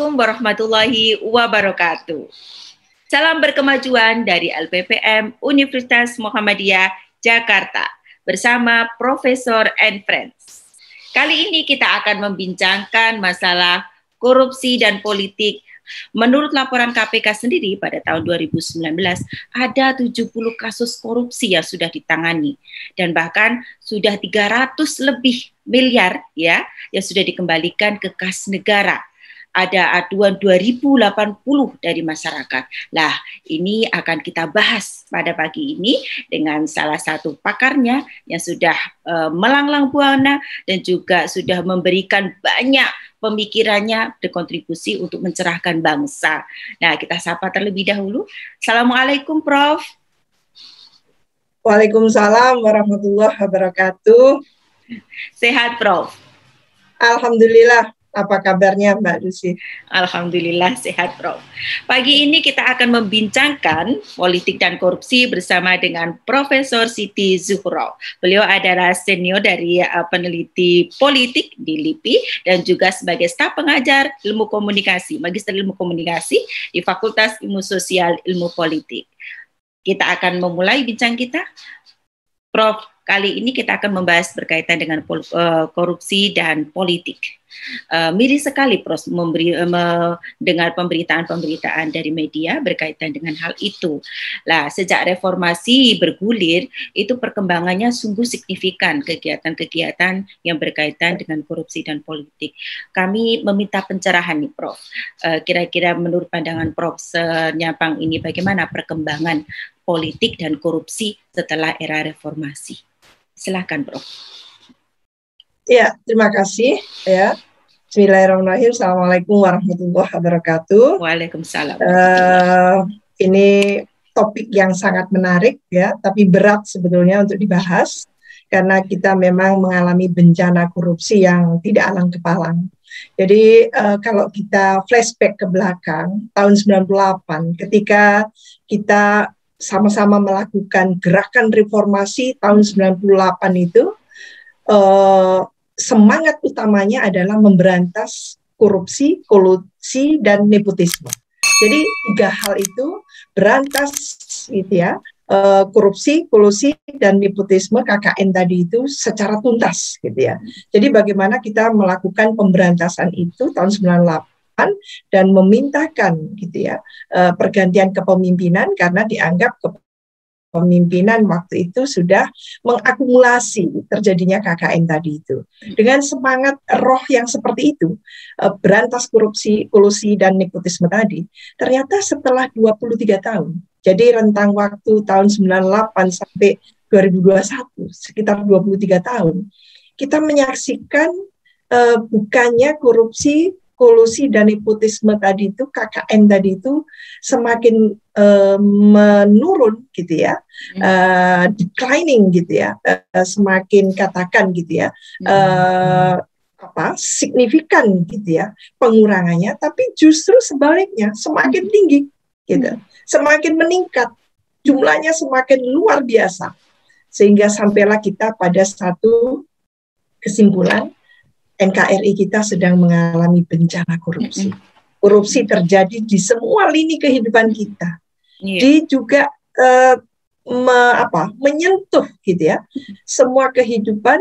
Assalamualaikum warahmatullahi wabarakatuh. Salam berkemajuan dari LPPM Universitas Muhammadiyah Jakarta bersama Profesor and Friends. Kali ini kita akan membincangkan masalah korupsi dan politik. Menurut laporan KPK sendiri pada tahun 2019 ada 70 kasus korupsi yang sudah ditangani dan bahkan sudah 300 lebih miliar ya yang sudah dikembalikan ke kas negara. Ada aduan 2080 dari masyarakat. Lah, ini akan kita bahas pada pagi ini dengan salah satu pakarnya yang sudah melanglang buana dan juga sudah memberikan banyak pemikirannya berkontribusi untuk mencerahkan bangsa. Nah, kita sapa terlebih dahulu. Assalamualaikum, Prof. Waalaikumsalam warahmatullahi wabarakatuh. Sehat, Prof? Alhamdulillah. Apa kabarnya Mbak Lucy? Alhamdulillah sehat, Prof. Pagi ini kita akan membincangkan politik dan korupsi bersama dengan Profesor Siti Zuhro. Beliau adalah senior dari peneliti politik di LIPI dan juga sebagai staf pengajar ilmu komunikasi, magister ilmu komunikasi di Fakultas Ilmu Sosial Ilmu Politik. Kita akan memulai bincang kita. Prof, kali ini kita akan membahas berkaitan dengan korupsi dan politik. Miris sekali Prof mendengar pemberitaan-pemberitaan dari media berkaitan dengan hal itu. Lah, sejak reformasi bergulir, itu perkembangannya sungguh signifikan kegiatan-kegiatan yang berkaitan dengan korupsi dan politik. Kami meminta pencerahan nih Prof. Kira-kira menurut pandangan Prof Senyapang ini bagaimana perkembangan politik dan korupsi setelah era reformasi? Silakan Prof. Ya, terima kasih ya. Bismillahirrahmanirrahim. Assalamualaikum warahmatullahi wabarakatuh. Waalaikumsalam. Ini topik yang sangat menarik ya, tapi berat sebetulnya untuk dibahas karena kita memang mengalami bencana korupsi yang tidak alang kepalang. Jadi kalau kita flashback ke belakang tahun 98 ketika kita sama-sama melakukan gerakan reformasi tahun 98 itu semangat utamanya adalah memberantas korupsi, kolusi, dan nepotisme. Jadi tiga hal itu berantas gitu ya, korupsi, kolusi, dan nepotisme KKN tadi itu secara tuntas gitu ya. Jadi bagaimana kita melakukan pemberantasan itu tahun 98 dan memintakan gitu ya pergantian kepemimpinan karena dianggap pemimpinan waktu itu sudah mengakumulasi terjadinya KKN tadi itu. Dengan semangat roh yang seperti itu, berantas korupsi, kolusi, dan nepotisme tadi, ternyata setelah 23 tahun, jadi rentang waktu tahun 98 sampai 2021, sekitar 23 tahun, kita menyaksikan bukannya korupsi, kolusi dan nepotisme tadi itu, KKN tadi itu semakin menurun gitu ya, declining gitu ya, semakin katakan gitu ya, signifikan gitu ya pengurangannya, tapi justru sebaliknya semakin tinggi gitu, semakin meningkat, jumlahnya semakin luar biasa, sehingga sampailah kita pada satu kesimpulan NKRI kita sedang mengalami bencana korupsi. Korupsi terjadi di semua lini kehidupan kita. Di juga menyentuh gitu ya semua kehidupan,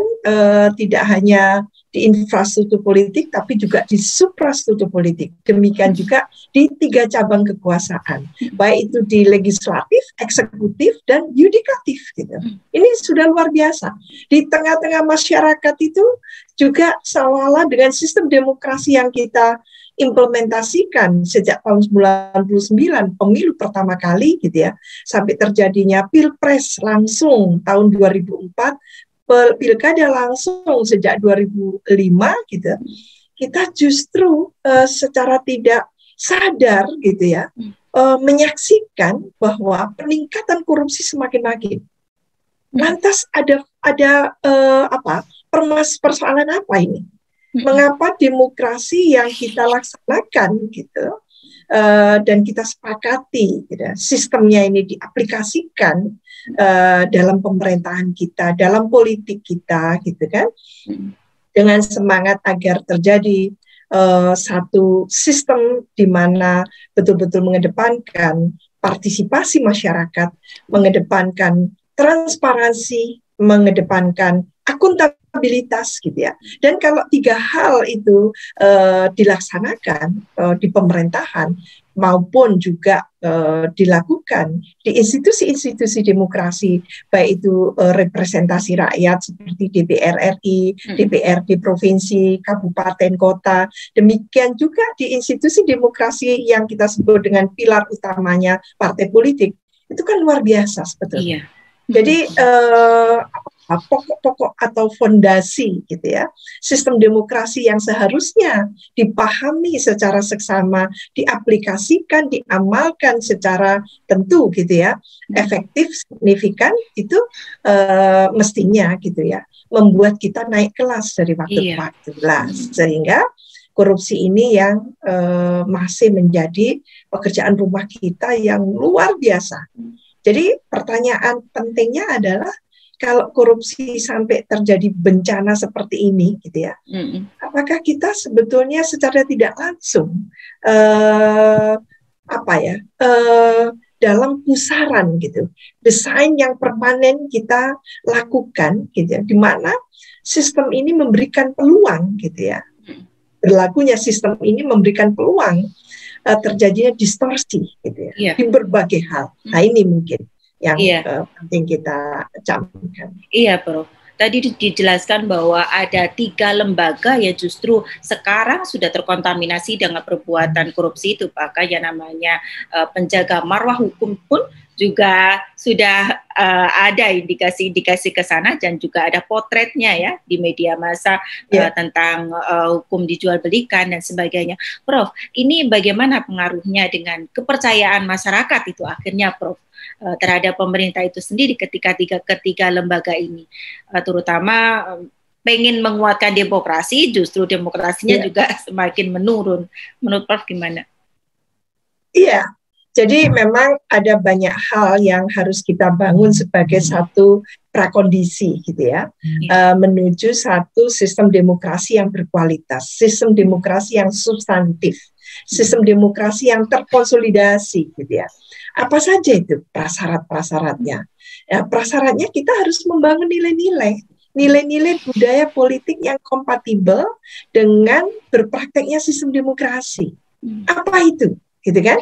tidak hanya di infrastruktur politik tapi juga di suprastruktur politik. Demikian juga di tiga cabang kekuasaan, baik itu di legislatif, eksekutif, dan yudikatif gitu. Ini sudah luar biasa. Di tengah-tengah masyarakat itu juga seolah-olah dengan sistem demokrasi yang kita implementasikan sejak tahun 99 pemilu pertama kali gitu ya, sampai terjadinya pilpres langsung tahun 2004, pilkada langsung sejak 2005 gitu, kita justru secara tidak sadar gitu ya menyaksikan bahwa peningkatan korupsi semakin-makin. Lantas ada persoalan apa ini? Mengapa demokrasi yang kita laksanakan gitu dan kita sepakati gitu, sistemnya ini diaplikasikan dalam pemerintahan kita, dalam politik kita gitu kan, dengan semangat agar terjadi satu sistem di mana betul-betul mengedepankan partisipasi masyarakat, mengedepankan transparansi, mengedepankan akuntabilitas gitu ya. Dan kalau tiga hal itu dilaksanakan di pemerintahan maupun juga dilakukan di institusi-institusi demokrasi, baik itu representasi rakyat seperti DPR RI, DPRD provinsi, kabupaten, kota, demikian juga di institusi demokrasi yang kita sebut dengan pilar utamanya partai politik, itu kan luar biasa sebetulnya. Iya. Jadi pokok-pokok atau fondasi gitu ya, sistem demokrasi yang seharusnya dipahami secara seksama, diaplikasikan, diamalkan secara tentu gitu ya, efektif, signifikan, itu mestinya gitu ya, membuat kita naik kelas dari waktu ke waktu lah, sehingga korupsi ini yang masih menjadi pekerjaan rumah kita yang luar biasa. Jadi pertanyaan pentingnya adalah, kalau korupsi sampai terjadi bencana seperti ini, gitu ya, apakah kita sebetulnya secara tidak langsung dalam pusaran gitu, desain yang permanen kita lakukan, gitu ya, di mana sistem ini memberikan peluang, gitu ya, berlakunya sistem ini memberikan peluang terjadinya distorsi, gitu ya, di berbagai hal. Nah ini mungkin yang penting kita camkan. Iya, Prof. Tadi dijelaskan bahwa ada 3 lembaga yang justru sekarang sudah terkontaminasi dengan perbuatan korupsi itu, Pak. Yang namanya penjaga marwah hukum pun juga sudah ada indikasi-indikasi ke sana, dan juga ada potretnya ya di media massa tentang hukum dijual belikan dan sebagainya. Prof, ini bagaimana pengaruhnya dengan kepercayaan masyarakat itu akhirnya, Prof, terhadap pemerintah itu sendiri ketika ketiga lembaga ini, terutama pengen menguatkan demokrasi, justru demokrasinya juga semakin menurun. Menurut Prof gimana? Iya, jadi memang ada banyak hal yang harus kita bangun sebagai satu prakondisi gitu ya, menuju satu sistem demokrasi yang berkualitas, sistem demokrasi yang substantif, sistem demokrasi yang terkonsolidasi gitu ya. Apa saja itu prasyarat-prasyaratnya? Ya, prasyaratnya kita harus membangun nilai-nilai budaya politik yang kompatibel dengan berprakteknya sistem demokrasi. Apa itu? Gitu kan?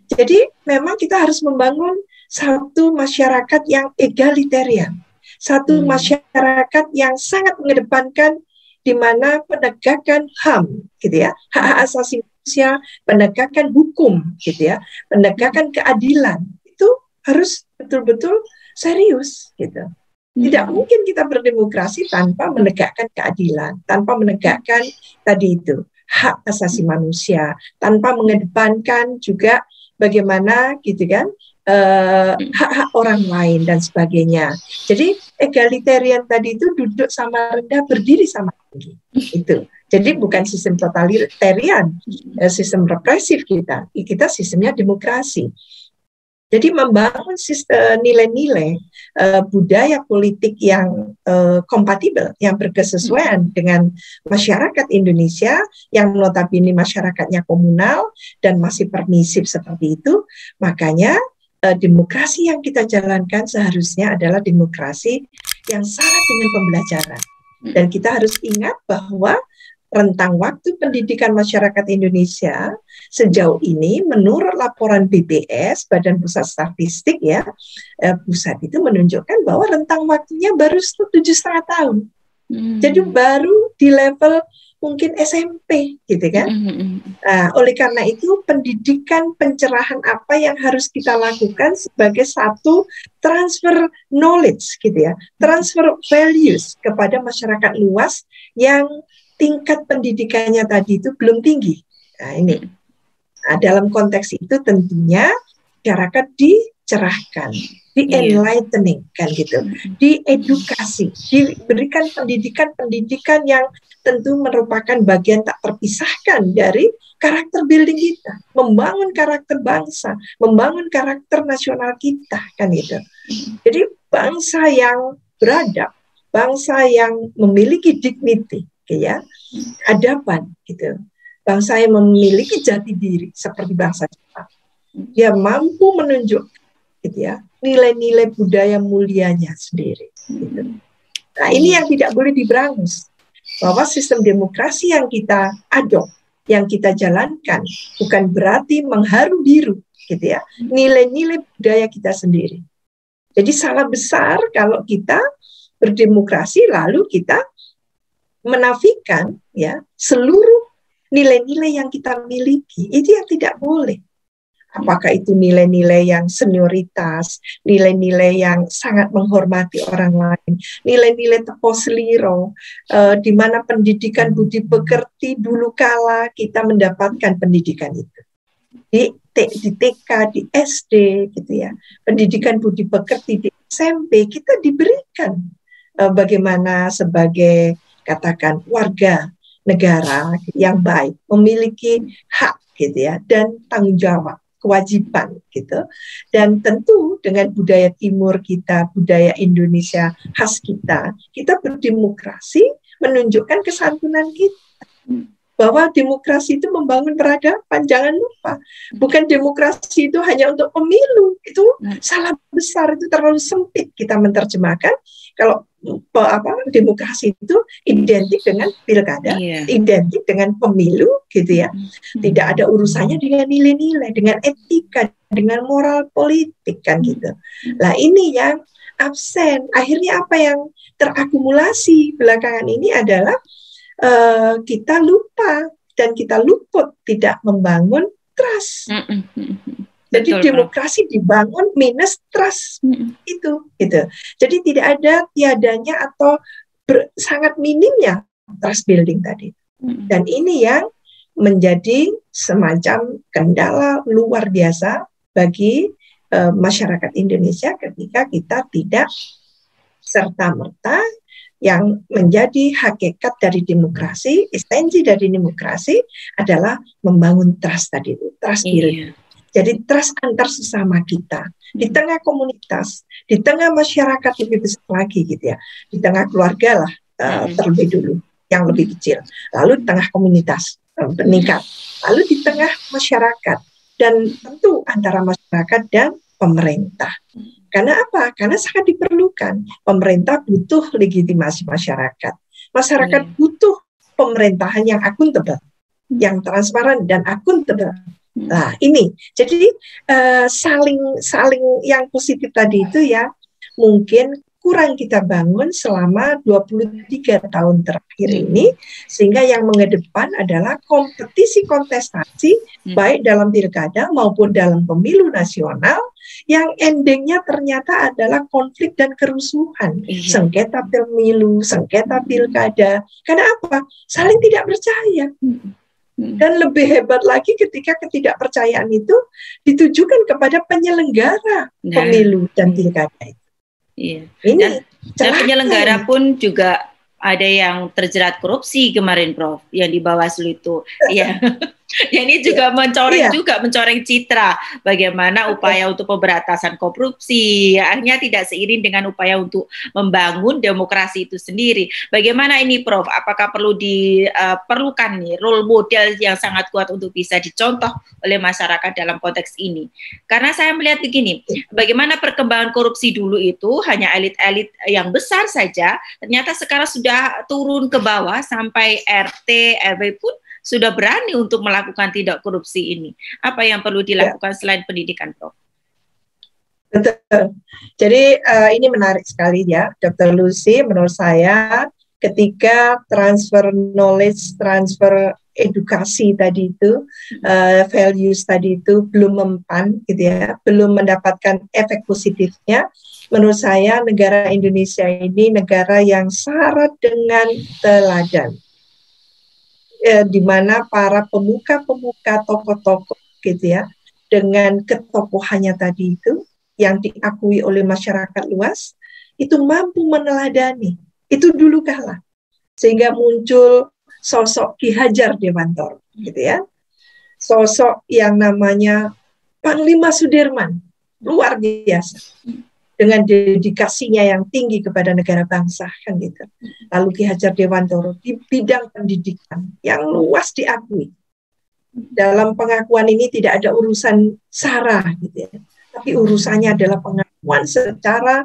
Jadi memang kita harus membangun satu masyarakat yang egalitarian, satu masyarakat yang sangat mengedepankan di mana penegakan HAM, gitu ya, hak asasi manusia, penegakan hukum, gitu ya, penegakan keadilan, itu harus betul-betul serius, gitu. Tidak mungkin kita berdemokrasi tanpa menegakkan keadilan, tanpa menegakkan tadi itu hak asasi manusia, tanpa mengedepankan juga bagaimana gitu kan hak-hak orang lain dan sebagainya. Jadi egalitarian tadi itu duduk sama rendah, berdiri sama tinggi. Itu. Jadi bukan sistem totalitarian, sistem represif kita sistemnya demokrasi. Jadi membangun nilai-nilai budaya politik yang kompatibel, yang berkesesuaian dengan masyarakat Indonesia yang notabene masyarakatnya komunal dan masih permisif seperti itu. Makanya demokrasi yang kita jalankan seharusnya adalah demokrasi yang syarat dengan pembelajaran. Dan kita harus ingat bahwa rentang waktu pendidikan masyarakat Indonesia sejauh ini menurut laporan BPS, Badan Pusat Statistik ya, pusat itu menunjukkan bahwa rentang waktunya baru 7,5 tahun. Jadi baru di level mungkin SMP gitu kan. Nah, oleh karena itu pendidikan pencerahan apa yang harus kita lakukan sebagai satu transfer knowledge gitu ya, transfer values kepada masyarakat luas yang tingkat pendidikannya tadi itu belum tinggi. Nah ini, dalam konteks itu tentunya masyarakat dicerahkan, di-enlightening kan gitu, diedukasi, diberikan pendidikan yang tentu merupakan bagian tak terpisahkan dari karakter building kita, membangun karakter bangsa, membangun karakter nasional kita kan gitu. Jadi bangsa yang beradab, bangsa yang memiliki dignity, ya, adaban gitu, bangsa yang memiliki jati diri seperti bangsa Jepang. Dia mampu menunjuk, gitu ya, nilai-nilai budaya mulianya sendiri. Gitu. Nah, ini yang tidak boleh diberangus, bahwa sistem demokrasi yang kita adop, yang kita jalankan, bukan berarti mengharu biru, gitu ya, nilai-nilai budaya kita sendiri. Jadi salah besar kalau kita berdemokrasi lalu kita menafikan ya seluruh nilai-nilai yang kita miliki. Itu yang tidak boleh. Apakah itu nilai-nilai yang senioritas, nilai-nilai yang sangat menghormati orang lain, nilai-nilai tepos seliro, di mana pendidikan budi pekerti dulu kala kita mendapatkan pendidikan itu. Di TK, di SD, gitu ya. Pendidikan budi pekerti di SMP kita diberikan bagaimana sebagai katakan warga negara yang baik, memiliki hak, gitu ya, dan tanggung jawab, kewajiban, gitu. Dan tentu dengan budaya timur kita, budaya Indonesia khas kita berdemokrasi menunjukkan kesantunan kita. Bahwa demokrasi itu membangun peradaban, jangan lupa. Bukan demokrasi itu hanya untuk pemilu, itu salah besar, itu terlalu sempit kita menerjemahkan. Kalau demokrasi itu identik dengan pilkada, identik dengan pemilu, gitu ya. Tidak ada urusannya dengan nilai-nilai, dengan etika, dengan moral politik, kan gitu. Nah, ini yang absen. Akhirnya apa yang terakumulasi belakangan ini adalah kita lupa dan kita luput tidak membangun trust. Jadi demokrasi dibangun minus trust itu, gitu. Jadi tidak ada tiadanya atau sangat minimnya trust building tadi. Dan ini yang menjadi semacam kendala luar biasa bagi masyarakat Indonesia ketika kita tidak serta-merta yang menjadi hakikat dari demokrasi, esensi dari demokrasi adalah membangun trust tadi itu, trust building. Jadi trust antar sesama kita, di tengah komunitas, di tengah masyarakat lebih besar lagi, gitu ya, di tengah keluarga lah terlebih dulu, yang lebih kecil, lalu di tengah komunitas meningkat, lalu di tengah masyarakat, dan tentu antara masyarakat dan pemerintah. Karena apa? Karena sangat diperlukan. Pemerintah butuh legitimasi masyarakat. Masyarakat butuh pemerintahan yang akuntabel, yang transparan dan akuntabel. Nah, ini. Jadi saling yang positif tadi itu ya mungkin kurang kita bangun selama 23 tahun terakhir ini, sehingga yang mengedepan adalah kompetisi kontestasi baik dalam pilkada maupun dalam pemilu nasional yang endingnya ternyata adalah konflik dan kerusuhan, sengketa pemilu, sengketa pilkada. Karena apa? Saling tidak percaya. Dan lebih hebat lagi ketika ketidakpercayaan itu ditujukan kepada penyelenggara pemilu dan pilkada itu. Iya. Dan penyelenggara pun juga ada yang terjerat korupsi kemarin, Prof, yang di Bawaslu itu. Iya. Ya, ini juga mencoreng citra bagaimana upaya untuk pemberantasan korupsi akhirnya tidak seiring dengan upaya untuk membangun demokrasi itu sendiri. Bagaimana ini, Prof? Apakah perlu diperlukan nih role model yang sangat kuat untuk bisa dicontoh oleh masyarakat dalam konteks ini? Karena saya melihat begini, bagaimana perkembangan korupsi dulu itu hanya elit-elit yang besar saja, ternyata sekarang sudah turun ke bawah sampai RT, RW pun sudah berani untuk melakukan tindak korupsi ini. Apa yang perlu dilakukan selain pendidikan, Prof? Betul. Jadi ini menarik sekali ya, Dr. Lucy. Menurut saya ketika transfer knowledge, transfer edukasi tadi itu, values tadi itu belum mempan, gitu ya, belum mendapatkan efek positifnya. Menurut saya negara Indonesia ini negara yang syarat dengan teladan. Di mana para pemuka-pemuka, tokoh-tokoh, gitu ya, dengan ketokohannya tadi itu yang diakui oleh masyarakat luas, itu mampu meneladani. Itu dulu kala. Sehingga muncul sosok Ki Hajar Dewantoro, gitu ya. Sosok yang namanya Panglima Sudirman, luar biasa. Dengan dedikasinya yang tinggi kepada negara bangsa, kan gitu. Lalu Ki Hajar Dewantoro di bidang pendidikan yang luas diakui, Dalam pengakuan ini tidak ada urusan sara, gitu ya. Tapi urusannya adalah pengakuan secara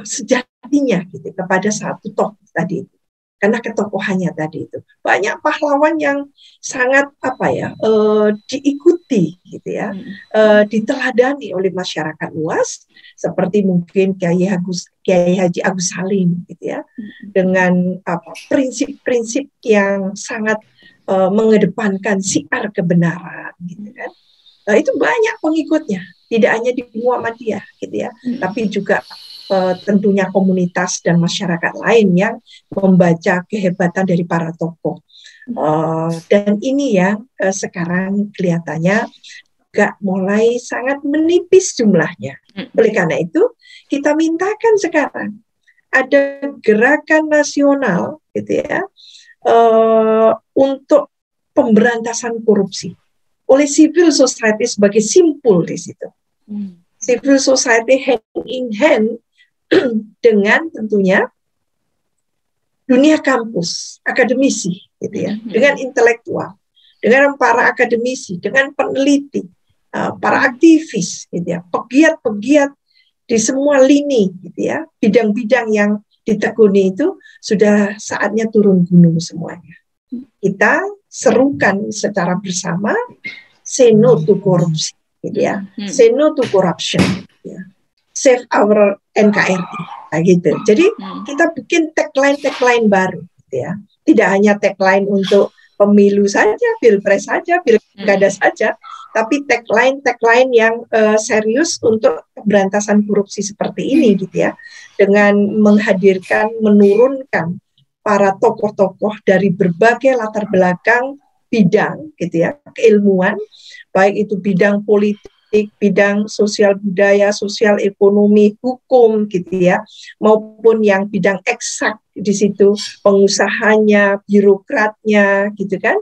sejatinya, gitu, kepada satu tokoh tadi itu. Karena ketokohannya tadi itu banyak pahlawan yang sangat diikuti, gitu ya, diteladani oleh masyarakat luas, seperti mungkin Kiai Haji Agus Salim, gitu ya, dengan prinsip-prinsip yang sangat mengedepankan syiar kebenaran, gitu kan. Itu banyak pengikutnya, tidak hanya di Muhammadiyah, gitu ya, tapi juga tentunya komunitas dan masyarakat lain yang membaca kehebatan dari para tokoh. Dan ini yang sekarang kelihatannya juga mulai sangat menipis jumlahnya. Oleh karena itu, kita mintakan sekarang ada gerakan nasional, gitu ya, untuk pemberantasan korupsi oleh civil society sebagai simpul di situ. Civil society hand in hand dengan tentunya dunia kampus, akademisi, gitu ya, dengan intelektual, dengan para akademisi, dengan peneliti, para aktivis, gitu ya, pegiat-pegiat di semua lini, gitu ya, bidang-bidang yang ditekuni itu sudah saatnya turun gunung semuanya. Kita serukan secara bersama, say no to korupsi, gitu ya, say no to corruption, gitu ya. Save our NKRI, nah gitu. Jadi kita bikin tagline baru, gitu ya. Tidak hanya tagline untuk pemilu saja, pilpres saja, pilkada saja, tapi tagline yang serius untuk pemberantasan korupsi seperti ini, gitu ya. Dengan menghadirkan, menurunkan para tokoh-tokoh dari berbagai latar belakang bidang, gitu ya, keilmuan, baik itu bidang politik, bidang sosial budaya, sosial ekonomi, hukum, gitu ya, maupun yang bidang eksak di situ, pengusahanya, birokratnya, gitu kan,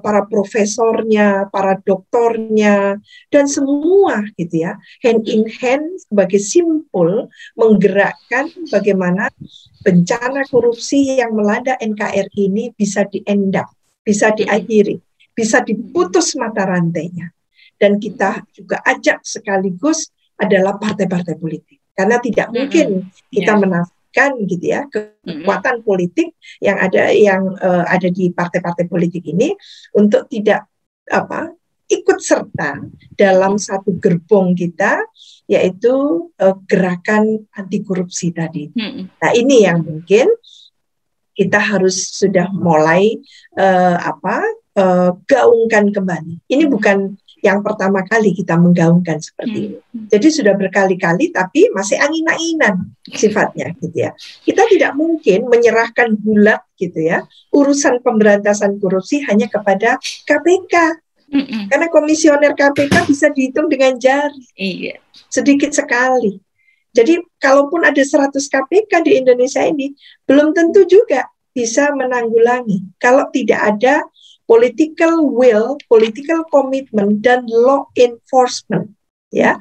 para profesornya, para doktornya, dan semua, gitu ya, hand in hand sebagai simpul menggerakkan bagaimana bencana korupsi yang melanda NKRI ini bisa di-end up, bisa diakhiri, bisa diputus mata rantainya. Dan kita juga ajak sekaligus adalah partai-partai politik, karena tidak mungkin kita menafikan, gitu ya, kekuatan politik yang ada di partai-partai politik ini untuk tidak ikut serta dalam satu gerbong kita, yaitu gerakan anti korupsi tadi. Nah, ini yang mungkin kita harus sudah mulai gaungkan kembali. Ini bukan yang pertama kali kita menggaungkan seperti ini. Jadi sudah berkali-kali, tapi masih angin-anginan sifatnya, gitu ya. Kita tidak mungkin menyerahkan bulat, gitu ya, urusan pemberantasan korupsi hanya kepada KPK. Karena komisioner KPK bisa dihitung dengan jari. Sedikit sekali. Jadi kalaupun ada 100 KPK di Indonesia ini, belum tentu juga bisa menanggulangi kalau tidak ada political will, political commitment, dan law enforcement, ya.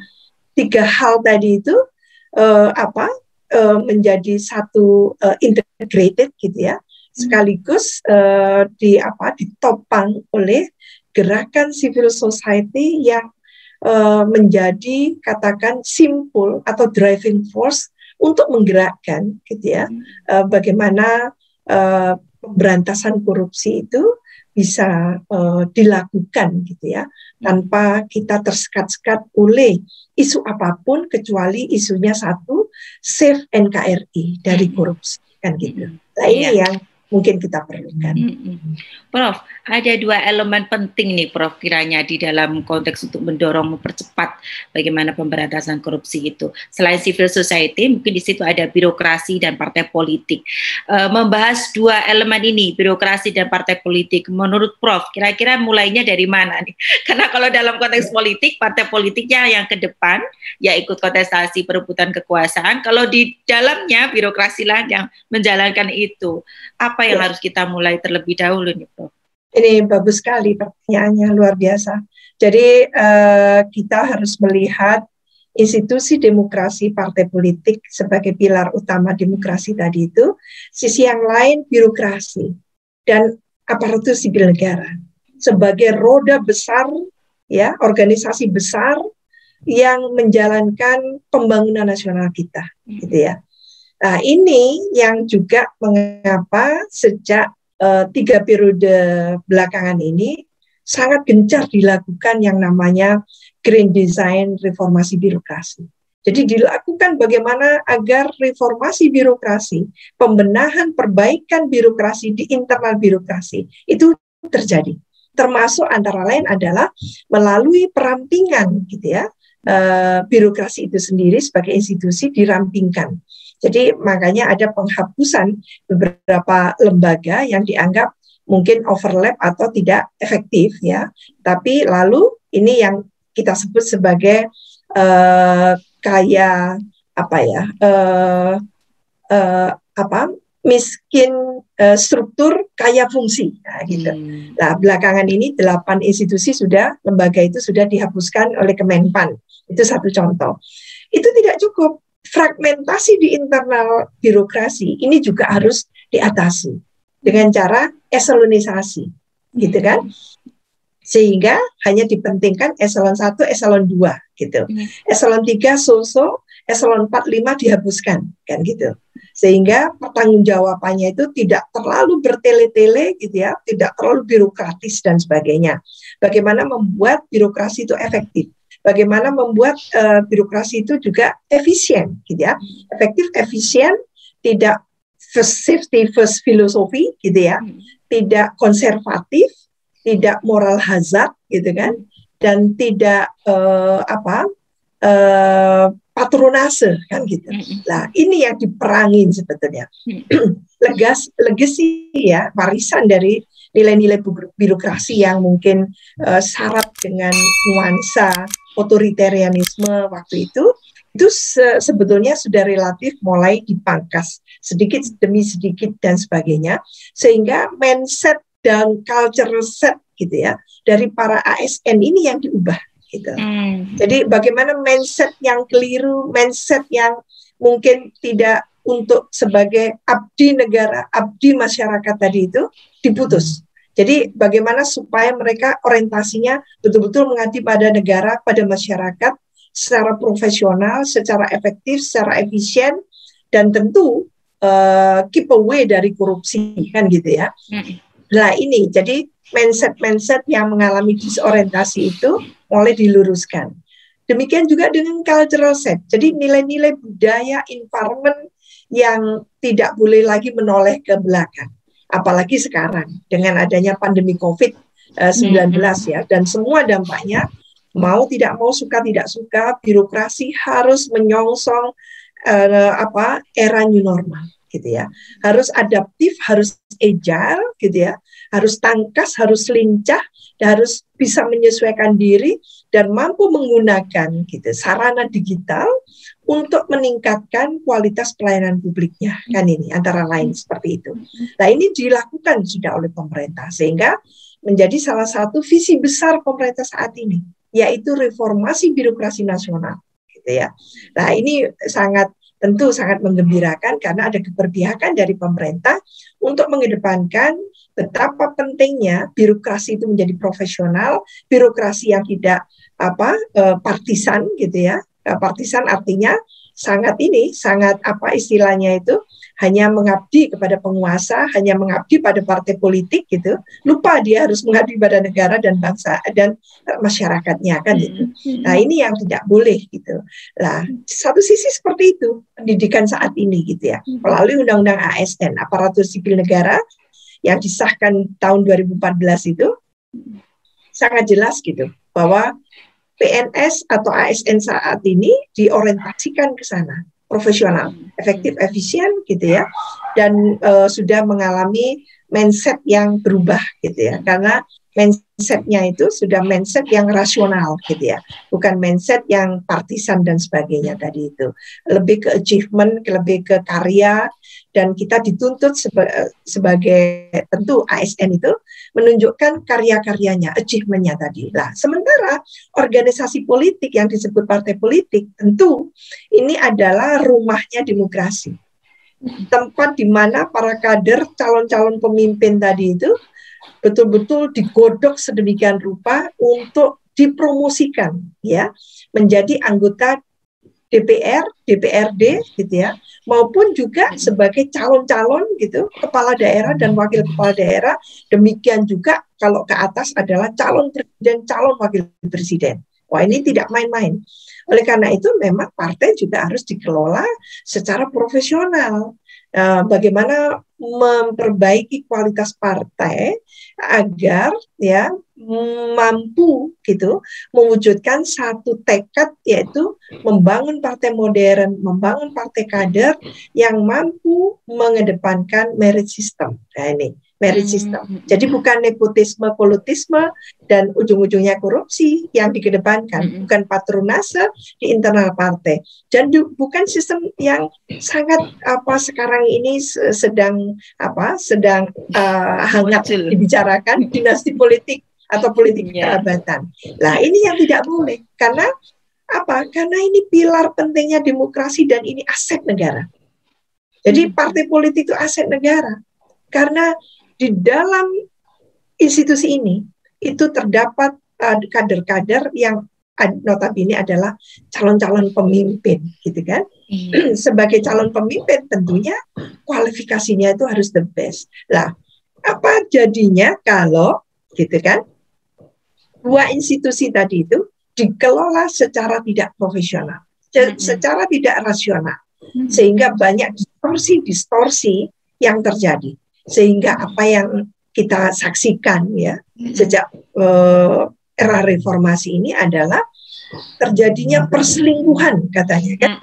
3 hal tadi itu menjadi satu integrated, gitu ya, sekaligus ditopang oleh gerakan civil society yang menjadi, katakan, simpul atau driving force untuk menggerakkan, gitu ya, bagaimana pemberantasan korupsi itu bisa dilakukan, gitu ya, tanpa kita tersekat-sekat oleh isu apapun kecuali isunya satu, save NKRI dari korupsi, kan gitu. Nah, ini yang mungkin kita perlukan. Prof, ada 2 elemen penting nih Prof kiranya di dalam konteks untuk mendorong, mempercepat bagaimana pemberantasan korupsi itu. Selain civil society, mungkin di situ ada birokrasi dan partai politik. Membahas 2 elemen ini, birokrasi dan partai politik, menurut Prof, kira-kira mulainya dari mana nih? Karena kalau dalam konteks politik, partai politiknya yang ke depan, ya ikut kontestasi perebutan kekuasaan. Kalau di dalamnya, birokrasilah yang menjalankan itu. Apa yang harus kita mulai terlebih dahulu nih, Prof? Ini bagus sekali pertanyaannya, luar biasa. Jadi kita harus melihat institusi demokrasi partai politik sebagai pilar utama demokrasi tadi itu, sisi yang lain birokrasi dan aparatur sipil negara sebagai roda besar, ya, organisasi besar yang menjalankan pembangunan nasional kita, gitu ya. Nah, ini yang juga mengapa sejak 3 periode belakangan ini sangat gencar dilakukan yang namanya Grand Design reformasi birokrasi. Jadi dilakukan bagaimana agar reformasi birokrasi, pembenahan perbaikan birokrasi di internal birokrasi itu terjadi. Termasuk antara lain adalah melalui perampingan, gitu ya, birokrasi itu sendiri sebagai institusi dirampingkan. Jadi makanya ada penghapusan beberapa lembaga yang dianggap mungkin overlap atau tidak efektif, ya. Tapi lalu ini yang kita sebut sebagai kayak apa ya, miskin struktur kaya fungsi, nah, gitu. Nah, belakangan ini 8 institusi lembaga itu sudah dihapuskan oleh Kemenpan. Itu satu contoh. Itu tidak cukup. Fragmentasi di internal birokrasi ini juga harus diatasi dengan cara eselonisasi, gitu kan? Sehingga hanya dipentingkan eselon 1, eselon 2, gitu. Eselon 3 so-so, eselon 4, 5 dihapuskan, kan gitu. Sehingga pertanggungjawabannya itu tidak terlalu bertele-tele, gitu ya, tidak terlalu birokratis dan sebagainya. Bagaimana membuat birokrasi itu efektif? Bagaimana membuat birokrasi itu juga efisien, gitu ya, efektif, efisien, tidak first safety, first filosofi, gitu ya, tidak konservatif, tidak moral hazard, gitu kan, dan tidak patronase, kan gitu. Nah, ini yang diperangin sebetulnya. Legacy, ya, warisan dari nilai-nilai birokrasi yang mungkin syarat dengan nuansa otoritarianisme waktu itu sebetulnya sudah relatif mulai dipangkas sedikit demi sedikit dan sebagainya, sehingga mindset dan cultural set, gitu ya, dari para ASN ini yang diubah, gitu. Jadi bagaimana mindset yang keliru, mindset yang mungkin tidak untuk sebagai abdi negara, abdi masyarakat tadi itu diputus. Jadi bagaimana supaya mereka orientasinya betul-betul mengabdi pada negara, pada masyarakat secara profesional, secara efektif, secara efisien, dan tentu keep away dari korupsi, kan gitu ya. Nah ini, jadi mindset-mindset yang mengalami disorientasi itu mulai diluruskan. Demikian juga dengan cultural set. Jadi nilai-nilai budaya, environment yang tidak boleh lagi menoleh ke belakang. Apalagi sekarang dengan adanya pandemi COVID-19, ya, dan semua dampaknya, mau tidak mau, suka tidak suka, birokrasi harus menyongsong era new normal, gitu ya. Harus adaptif, harus agile, gitu ya. Harus tangkas, harus lincah, dan harus bisa menyesuaikan diri dan mampu menggunakan, gitu, sarana digital untuk meningkatkan kualitas pelayanan publiknya, kan ini antara lain seperti itu. Nah ini dilakukan sudah oleh pemerintah sehingga menjadi salah satu visi besar pemerintah saat ini, yaitu reformasi birokrasi nasional, gitu ya. Nah ini tentu sangat menggembirakan karena ada keberpihakan dari pemerintah untuk mengedepankan betapa pentingnya birokrasi itu menjadi profesional, birokrasi yang tidak partisan, gitu ya. Partisan artinya sangat istilahnya itu hanya mengabdi kepada penguasa, hanya mengabdi pada partai politik, gitu. Lupa dia harus mengabdi pada negara dan bangsa dan masyarakatnya, kan gitu. Nah ini yang tidak boleh, gitu. Nah satu sisi seperti itu pendidikan saat ini, gitu ya, melalui Undang-Undang ASN, aparatur sipil negara, yang disahkan tahun 2014 itu sangat jelas, gitu, bahwa PNS atau ASN saat ini diorientasikan ke sana, profesional, efektif, efisien, gitu ya, dan sudah mengalami mindset yang berubah gitu ya, karena mindsetnya itu sudah mindset yang rasional gitu ya, bukan mindset yang partisan dan sebagainya tadi itu, lebih ke achievement, lebih ke karya, dan kita dituntut sebagai tentu ASN itu menunjukkan karya-karyanya, achievementnya tadi. Nah, sementara organisasi politik yang disebut partai politik tentu ini adalah rumahnya demokrasi. Tempat di mana para kader calon-calon pemimpin tadi itu betul-betul digodok sedemikian rupa untuk dipromosikan ya menjadi anggota DPR, DPRD gitu ya, maupun juga sebagai calon-calon gitu kepala daerah dan wakil kepala daerah. Demikian juga kalau ke atas adalah calon presiden, calon wakil presiden. Wah, ini tidak main-main. Oleh karena itu memang partai juga harus dikelola secara profesional. Bagaimana memperbaiki kualitas partai agar ya mampu gitu mewujudkan satu tekad, yaitu membangun partai modern, membangun partai kader yang mampu mengedepankan merit system. Nah, ini merit system. Jadi bukan nepotisme, kolutisme, dan ujung-ujungnya korupsi yang dikedepankan, bukan patronase di internal partai, dan bukan sistem yang sangat sekarang ini sedang hangat dibicarakan, dinasti politik atau politik kerabatan. Nah, ini yang tidak boleh, karena karena ini pilar pentingnya demokrasi dan ini aset negara. Jadi partai politik itu aset negara, karena di dalam institusi ini itu terdapat kader-kader yang notabene adalah calon-calon pemimpin, gitu kan? Sebagai calon pemimpin tentunya kualifikasinya itu harus the best. Lah, apa jadinya kalau gitu kan? Dua institusi tadi itu dikelola secara tidak profesional, secara tidak rasional, sehingga banyak distorsi yang terjadi. Sehingga apa yang kita saksikan ya sejak era reformasi ini adalah terjadinya perselingkuhan katanya kan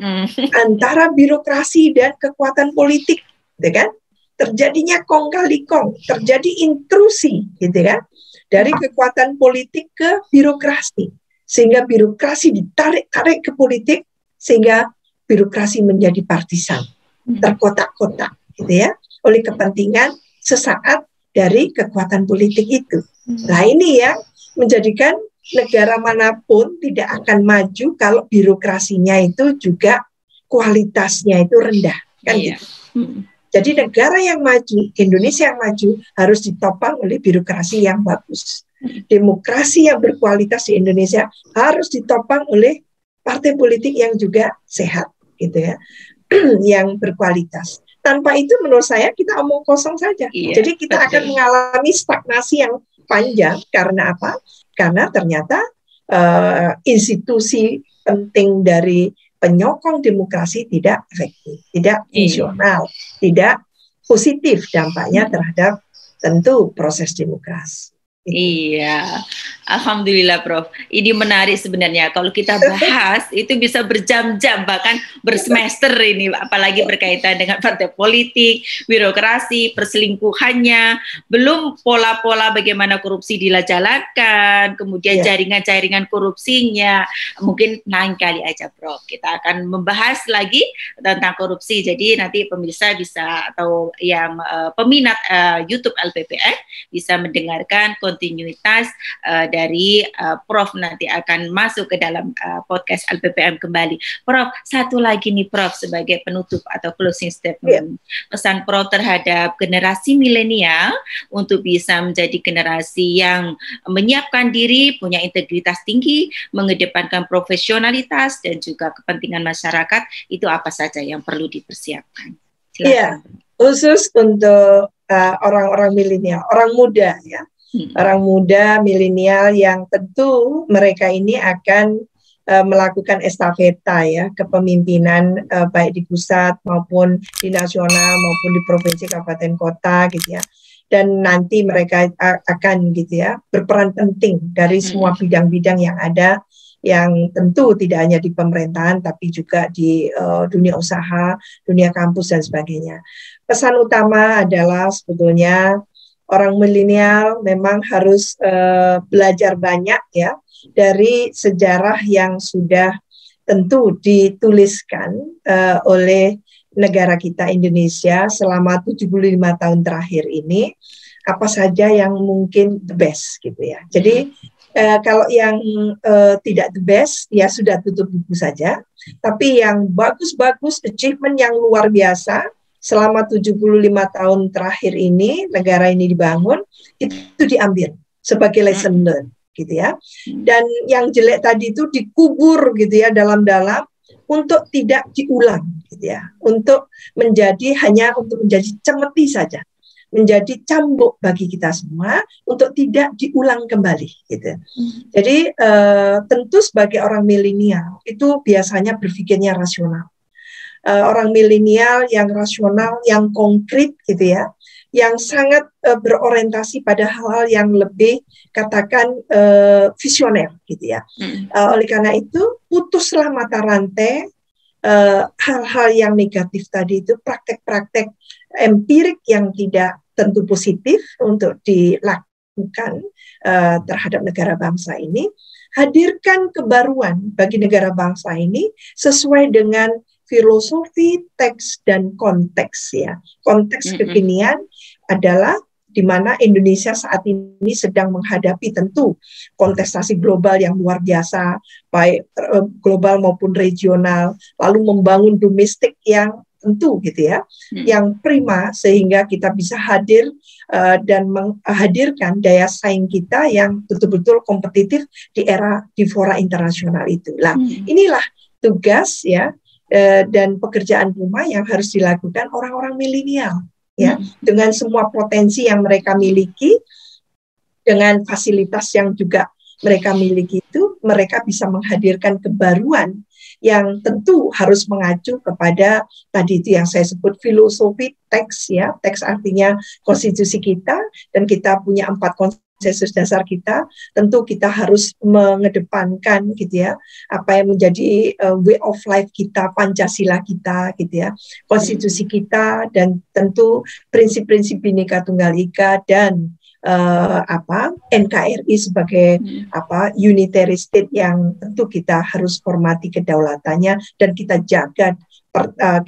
antara birokrasi dan kekuatan politik, gitu kan? Terjadinya kong kali kong, terjadi intrusi gitu kan dari kekuatan politik ke birokrasi, sehingga birokrasi ditarik-tarik ke politik, sehingga birokrasi menjadi partisan, terkotak-kotak gitu ya, oleh kepentingan sesaat dari kekuatan politik itu. Nah, ini yang menjadikan negara manapun tidak akan maju kalau birokrasinya itu juga kualitasnya itu rendah, kan gitu. Jadi negara yang maju, Indonesia yang maju harus ditopang oleh birokrasi yang bagus. Demokrasi yang berkualitas di Indonesia harus ditopang oleh partai politik yang juga sehat, gitu ya, yang berkualitas. Tanpa itu menurut saya kita omong kosong saja. Jadi kita akan mengalami stagnasi yang panjang. Karena apa? Karena ternyata institusi penting dari penyokong demokrasi tidak efektif, tidak fungsional, tidak positif dampaknya terhadap tentu proses demokrasi. Iya, alhamdulillah Prof. Ini menarik sebenarnya. Kalau kita bahas itu bisa berjam-jam, bahkan bersemester ini, apalagi berkaitan dengan partai politik, birokrasi, perselingkuhannya, belum pola-pola bagaimana korupsi dijalankan, kemudian jaringan-jaringan korupsinya. Mungkin lain kali aja Prof. Kita akan membahas lagi tentang korupsi. Jadi nanti pemirsa bisa, atau yang peminat YouTube LPPM bisa mendengarkan kontinuitas dari Prof nanti akan masuk ke dalam podcast LPPM kembali. Prof, satu lagi nih Prof sebagai penutup atau closing statement. Pesan Prof terhadap generasi milenial untuk bisa menjadi generasi yang menyiapkan diri, punya integritas tinggi, mengedepankan profesionalitas dan juga kepentingan masyarakat, itu apa saja yang perlu dipersiapkan? Iya, khusus untuk orang-orang milenial, orang muda ya. Orang muda milenial yang tentu mereka ini akan melakukan estafeta ya kepemimpinan baik di pusat maupun di nasional maupun di provinsi, kabupaten, kota gitu ya. Dan nanti mereka akan gitu ya berperan penting dari semua bidang-bidang yang ada, yang tentu tidak hanya di pemerintahan tapi juga di dunia usaha, dunia kampus dan sebagainya. Pesan utama adalah sebetulnya orang milenial memang harus belajar banyak ya dari sejarah yang sudah tentu dituliskan oleh negara kita Indonesia selama 75 tahun terakhir ini, apa saja yang mungkin the best gitu ya. Jadi kalau yang tidak the best ya sudah tutup buku saja, tapi yang bagus-bagus, achievement yang luar biasa selama 75 tahun terakhir ini negara ini dibangun, itu diambil sebagai lesson learned gitu ya. Dan yang jelek tadi itu dikubur gitu ya dalam-dalam untuk tidak diulang gitu ya, untuk menjadi hanya untuk menjadi cemeti saja, menjadi cambuk bagi kita semua untuk tidak diulang kembali gitu. Jadi tentu sebagai orang milenial itu biasanya berpikirnya rasional. Orang milenial yang rasional, yang konkret gitu ya, yang sangat berorientasi pada hal-hal yang lebih katakan visioner gitu ya. Oleh karena itu putuslah mata rantai hal-hal yang negatif tadi itu, praktek-praktek empirik yang tidak tentu positif untuk dilakukan terhadap negara bangsa ini. Hadirkan kebaruan bagi negara bangsa ini sesuai dengan filosofi, teks, dan konteks ya. Konteks kekinian adalah di mana Indonesia saat ini sedang menghadapi tentu kontestasi global yang luar biasa, baik global maupun regional, lalu membangun domestik yang tentu gitu ya, yang prima sehingga kita bisa hadir dan menghadirkan daya saing kita yang betul-betul kompetitif di era di fora internasional itu. Nah, inilah tugas ya dan pekerjaan rumah yang harus dilakukan orang-orang milenial ya, dengan semua potensi yang mereka miliki, dengan fasilitas yang juga mereka miliki itu, mereka bisa menghadirkan kebaruan yang tentu harus mengacu kepada tadi itu yang saya sebut filosofi teks ya. Teks artinya konstitusi kita, dan kita punya 4 konsensus dasar kita. Tentu kita harus mengedepankan gitu ya, apa yang menjadi way of life kita, Pancasila kita gitu ya, konstitusi kita, dan tentu prinsip-prinsip Bhinneka Tunggal Ika dan NKRI sebagai unitary state yang tentu kita harus hormati kedaulatannya dan kita jaga,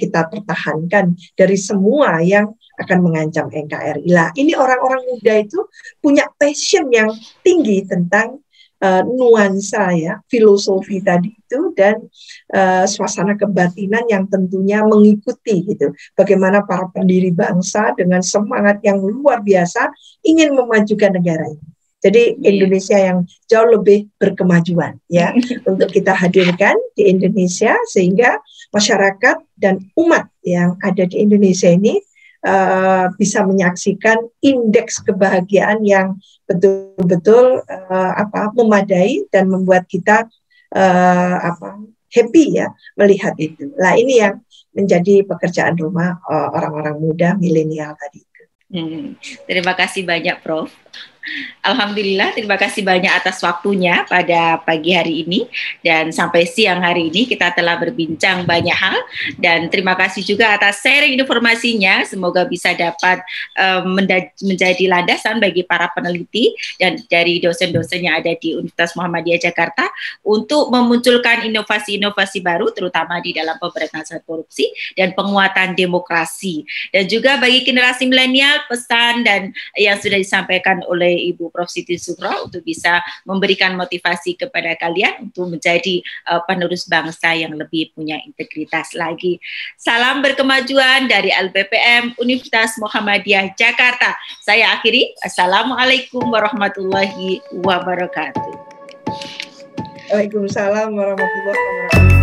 kita pertahankan dari semua yang akan mengancam NKRI. Lah, ini orang-orang muda itu punya passion yang tinggi tentang nuansa ya, filosofi tadi itu, dan suasana kebatinan yang tentunya mengikuti gitu. Bagaimana para pendiri bangsa dengan semangat yang luar biasa ingin memajukan negara ini. Jadi Indonesia yang jauh lebih berkemajuan ya, untuk kita hadirkan di Indonesia sehingga masyarakat dan umat yang ada di Indonesia ini bisa menyaksikan indeks kebahagiaan yang betul-betul memadai dan membuat kita happy ya melihat itu. Nah, ini yang menjadi pekerjaan rumah orang-orang muda milenial tadi itu. Terima kasih banyak, Prof. Alhamdulillah, terima kasih banyak atas waktunya pada pagi hari ini, dan sampai siang hari ini kita telah berbincang banyak hal, dan terima kasih juga atas sharing informasinya. Semoga bisa dapat menjadi landasan bagi para peneliti dan dari dosen-dosen yang ada di Universitas Muhammadiyah Jakarta untuk memunculkan inovasi-inovasi baru terutama di dalam pemberantasan korupsi dan penguatan demokrasi. Dan juga bagi generasi milenial, pesan dan yang sudah disampaikan oleh Ibu Prof. Siti Zuhro untuk bisa memberikan motivasi kepada kalian untuk menjadi penerus bangsa yang lebih punya integritas lagi. Salam berkemajuan dari LPPM Universitas Muhammadiyah Jakarta. Saya akhiri. Assalamualaikum warahmatullahi wabarakatuh. Waalaikumsalam warahmatullahi wabarakatuh.